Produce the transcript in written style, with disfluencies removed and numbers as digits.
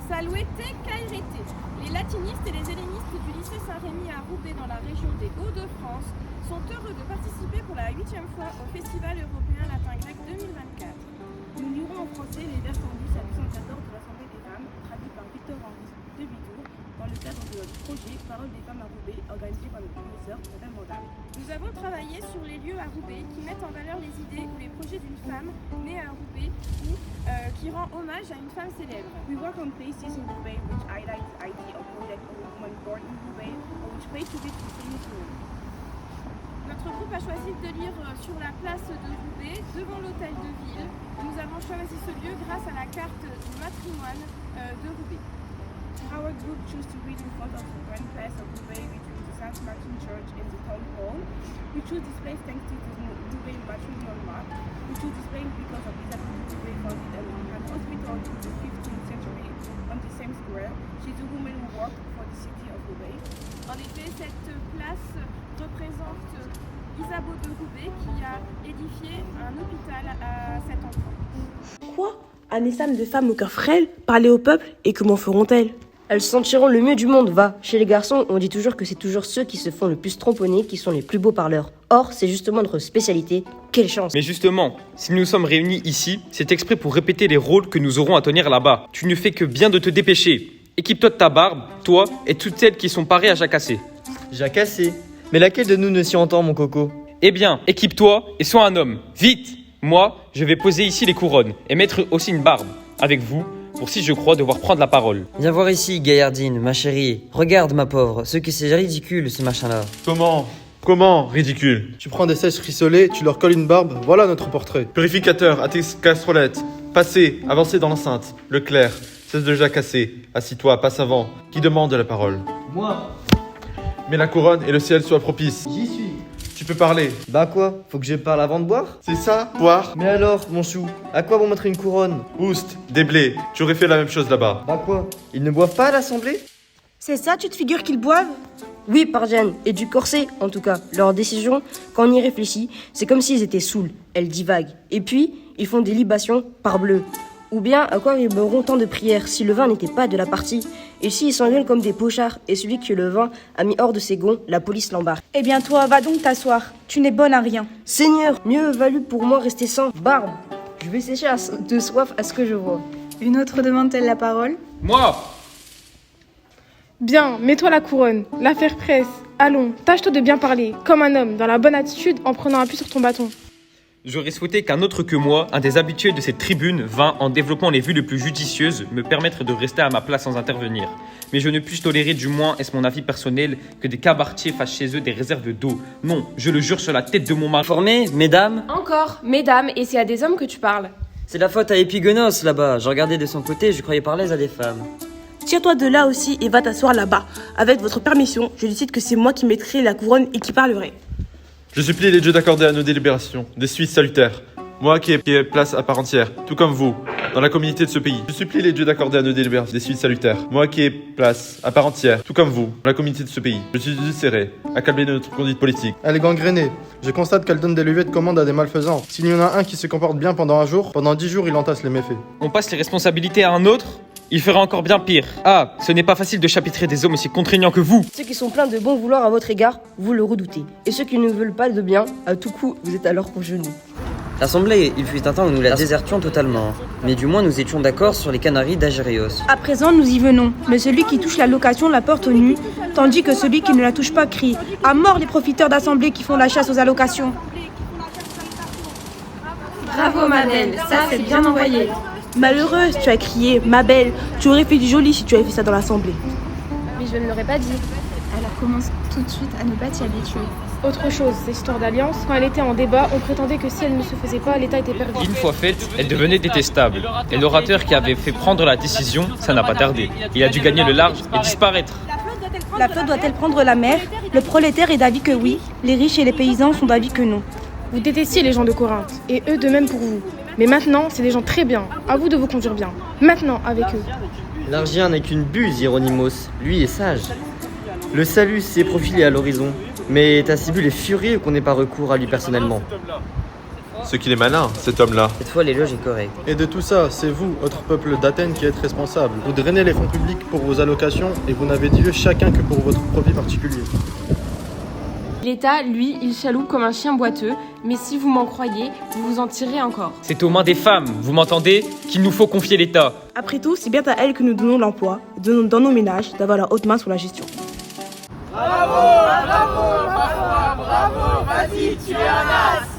Saluete Cairete. Les latinistes et les hellénistes du lycée Saint-Rémy à Roubaix dans la région des Hauts-de-France sont heureux de participer pour la 8e fois au Festival européen latin grec 2024. Nous lirons en français les vers tendus à 214 de l'Assemblée des femmes, traduits par Victor-Henri de Bidour, dans le cadre de notre projet Parole des femmes à Roubaix, organisé par le professeur Madame Vandal. Nous avons travaillé sur les lieux à Roubaix qui mettent en valeur les idées ou les projets d'une femme née à Roubaix ou qui rend hommage à une femme célèbre. We work on places in Roubaix which highlight the idea of project of a woman born in Roubaix or which pay tribute to famous women. Notre groupe a choisi de lire sur la place de Roubaix, devant l'hôtel de ville. Nous avons choisi ce lieu grâce à la carte du patrimoine de Roubaix. Our group chose to read in front of the grand place of Roubaix between the Saint Martin Church and the town hall. We chose this place thanks to the Roubaix matrimonial map. We chose this place because of Isabelle Roubaix founded an hospital in the 15th century on the same square. She's a woman who worked for the city of Roubaix. En effet, cette place représente Isabeau de Roubaix qui a édifié un hôpital à cet endroit. Quoi? Anessam de femmes au cœur frêle, parler au peuple, et comment feront-elles? Elles se sentiront le mieux du monde, va. Chez les garçons, on dit toujours que c'est toujours ceux qui se font le plus tromponner qui sont les plus beaux parleurs. Or, c'est justement notre spécialité. Quelle chance! Mais justement, si nous sommes réunis ici, c'est exprès pour répéter les rôles que nous aurons à tenir là-bas. Tu ne fais que bien de te dépêcher. Équipe-toi de ta barbe, toi et toutes celles qui sont parées à jacasser. Jacasser? Mais laquelle de nous ne s'y entend, mon coco? Eh bien, équipe-toi et sois un homme. Vite! Moi, je vais poser ici les couronnes et mettre aussi une barbe. Avec vous, pour si je crois devoir prendre la parole. Viens voir ici, Gaillardine, ma chérie. Regarde, ma pauvre, ce que c'est ridicule, ce machin-là. Comment ridicule? Tu prends des sèches rissolées, tu leur colles une barbe, voilà notre portrait. Purificateur, à tes casserolettes. Passez, avancez dans l'enceinte. Le clerc, cesse de jacasser. Assis-toi, passe avant. Qui demande la parole? Moi? Mais la couronne et le ciel soient propices. J'y suis. Tu peux parler. Bah quoi? Faut que je parle avant de boire? C'est ça, boire? Mais alors, mon chou, à quoi bon mettre une couronne? Oust, des blés. Tu aurais fait la même chose là-bas. Bah quoi? Ils ne boivent pas à l'assemblée? C'est ça, tu te figures qu'ils boivent? Oui, Pardiane, et du corset, en tout cas. Leur décision, quand on y réfléchit, c'est comme s'ils étaient saouls. Elles divaguent. Et puis, ils font des libations, parbleu. Ou bien, à quoi ils boiront tant de prières si le vin n'était pas de la partie? Et s'ils s'engueulent comme des pochards, et celui qui le vin a mis hors de ses gonds, la police l'embarque. Eh bien toi, va donc t'asseoir. Tu n'es bonne à rien. Seigneur, mieux valut pour moi rester sans barbe. Je vais sécher de soif à ce que je vois. Une autre demande-t-elle la parole? Moi! Bien, mets-toi la couronne. L'affaire presse. Allons, tâche-toi de bien parler, comme un homme, dans la bonne attitude, en prenant appui sur ton bâton. J'aurais souhaité qu'un autre que moi, un des habitués de cette tribune, vint, en développant les vues les plus judicieuses, me permettre de rester à ma place sans intervenir. Mais je ne puis tolérer, du moins, est-ce mon avis personnel, que des cabaretiers fassent chez eux des réserves d'eau. Non, je le jure sur la tête de mon mari. Formés, mesdames? Encore, mesdames, et c'est à des hommes que tu parles. C'est la faute à Épigonos là-bas. Je regardais de son côté, je croyais parler à des femmes. Tire-toi de là aussi et va t'asseoir là-bas. Avec votre permission, je décide que c'est moi qui mettrai la couronne et qui parlerai. Je supplie les dieux d'accorder à nos délibérations des suites salutaires. Moi qui ai place à part entière, tout comme vous, dans la communauté de ce pays. Je supplie les dieux d'accorder à nos délibérations des suites salutaires. Moi qui ai place à part entière, tout comme vous, dans la communauté de ce pays. Je suis desserré à calmer notre conduite politique. Elle est gangrénée. Je constate qu'elle donne des levées de commande à des malfaisants. S'il y en a un qui se comporte bien pendant un jour, pendant 10 jours, il entasse les méfaits. On passe les responsabilités à un autre? Il ferait encore bien pire. Ah, ce n'est pas facile de chapitrer des hommes aussi contraignants que vous. Ceux qui sont pleins de bon vouloir à votre égard, vous le redoutez. Et ceux qui ne veulent pas de bien, à tout coup, vous êtes alors pour genoux. L'assemblée, il fut un temps où nous la désertions totalement. Mais du moins nous étions d'accord sur les Canaries d'Agéréos. À présent, nous y venons. Mais celui qui touche la location la porte au nu, tandis que celui qui ne la touche pas crie « À mort les profiteurs d'assemblée qui font la chasse aux allocations !» Bravo, ma belle, ça c'est bien envoyé. Malheureuse, tu as crié, ma belle, tu aurais fait du joli si tu avais fait ça dans l'assemblée. Mais je ne l'aurais pas dit. Alors commence tout de suite à ne pas t'y habituer. Autre chose, cette histoire d'alliance, quand elle était en débat, on prétendait que si elle ne se faisait pas, l'État était perdu. Une fois faite, elle devenait détestable. Et l'orateur qui avait fait prendre la décision, ça n'a pas tardé. Il a dû gagner le large et disparaître. La flotte doit-elle prendre la mer? Le prolétaire est d'avis que oui, les riches et les paysans sont d'avis que non. Vous détestiez les gens de Corinthe, et eux de même pour vous. Mais maintenant, c'est des gens très bien. À vous de vous conduire bien. Maintenant, avec eux. L'argien n'est qu'une buse, Hieronymus. Lui est sage. Le salut s'est profilé à l'horizon. Mais Tacibule est furieux qu'on n'ait pas recours à lui personnellement. Ce qu'il est malin, cet homme-là. Cette fois, l'éloge est correct. Et de tout ça, c'est vous, autre peuple d'Athènes, qui êtes responsable. Vous drainez les fonds publics pour vos allocations et vous n'avez Dieu chacun que pour votre profit particulier. L'État, lui, il chaloupe comme un chien boiteux, mais si vous m'en croyez, vous vous en tirez encore. C'est aux mains des femmes, vous m'entendez, qu'il nous faut confier l'État. Après tout, c'est bien à elles que nous donnons l'emploi, dans nos ménages, d'avoir la haute main sur la gestion. Bravo, vas-y, tu es un as.